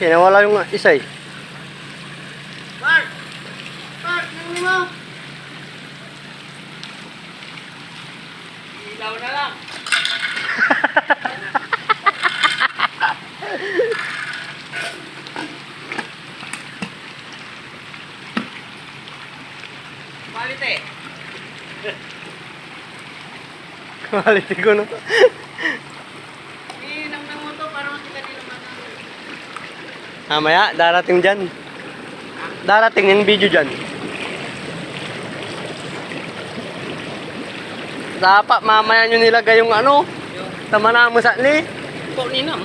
Kaya nawala yung isa eh. Mark! Mark, nangin mo! Ilaw na lang. Quality. Quality ko no. Namnam mo to para makita nila Mamaya, darating dyan. Darating yung video dyan. Dapat mamaya nyo nilagay yung ano, tama na mo sa ni. Po ni nam.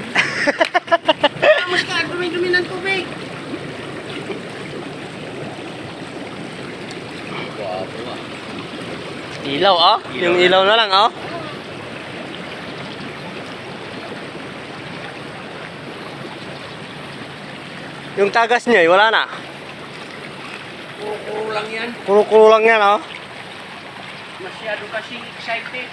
Mas ka, dumi-dumi ng tubig. Ilaw oh, yung ilaw na lang oh. Yung tagas niya, wala na. Kuro-kuro lang yan. Kuro-kuro lang yan oh. Masyado kasi excited.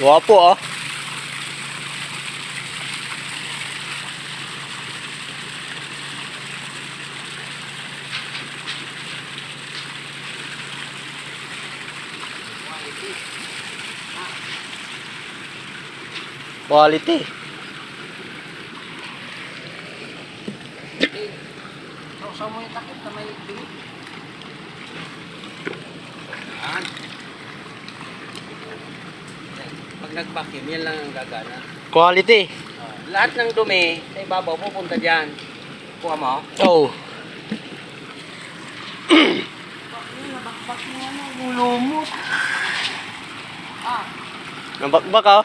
Guwapo oh. Quality. So mo yung takip na may bigit. Yan. Pag nag-vacuum, yan lang ang gagana. Quality. Lahat ng dumi sa ibabaw pupunta dyan. Kuha mo? Oh. Nabakbak mo ano, gulumot. Nabakbak oh.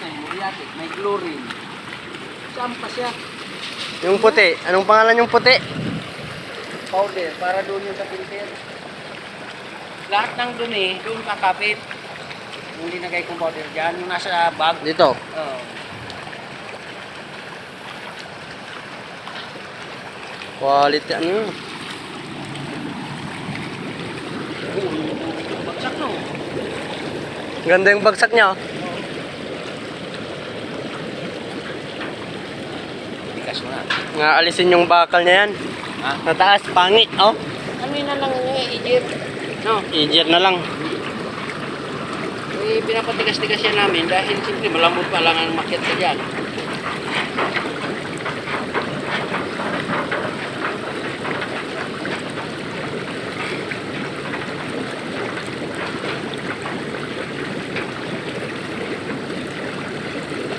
May muriatic, may chlorine. Saan pa siya? Yung puti, anong pangalan yung puti? Powder, para doon yung sa filter. Lahat ng dumi, doon kakapit. Yung linagay kong powder dyan, yung nasa bag. Dito. Oo. Quality ano? Bagsak no? Ganda yung bagsak niya oh. Bigas mo na. Nga alisin yung bakal niya yan. Ha? Nataas, pangit oh. Ano na lang i-eject? No? Easier na lang. Eh, pinapatigas-tigas yan namin dahil simple malambot pa lang ang makyat ka dyan.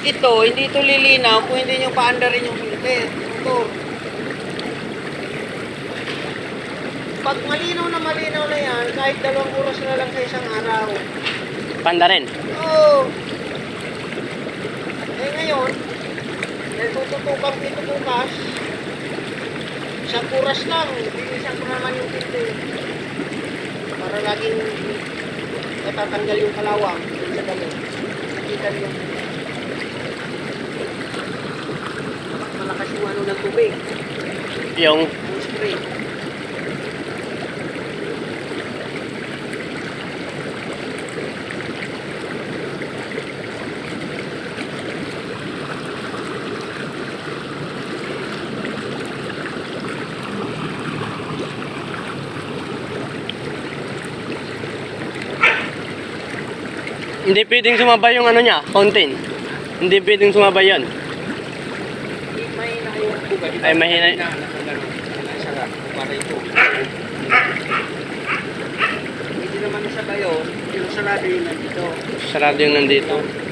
Ito, hindi ito lilinaw kung hindi nyo paandarin yung filter. Ito. Pag malinaw na yan, kahit 2 oras na lang sa isang araw. Panda rin. Oo. Eh ngayon, dahil tututukan dito bukas, 1 oras lang, bilisan ko naman yung filter. Para laging natatanggal yung kalawang sa damit. Nakita niyo. Malakas yung ano ng tubig. Yung Spray. hindi pwedeng sumabay yung ano niya, fountain. Hindi pwedeng sumabay yun. Mahina yung buga. Ay, mahina. Para ito. Hindi naman sa bayo. sarado yung nandito. Sarado yung nandito.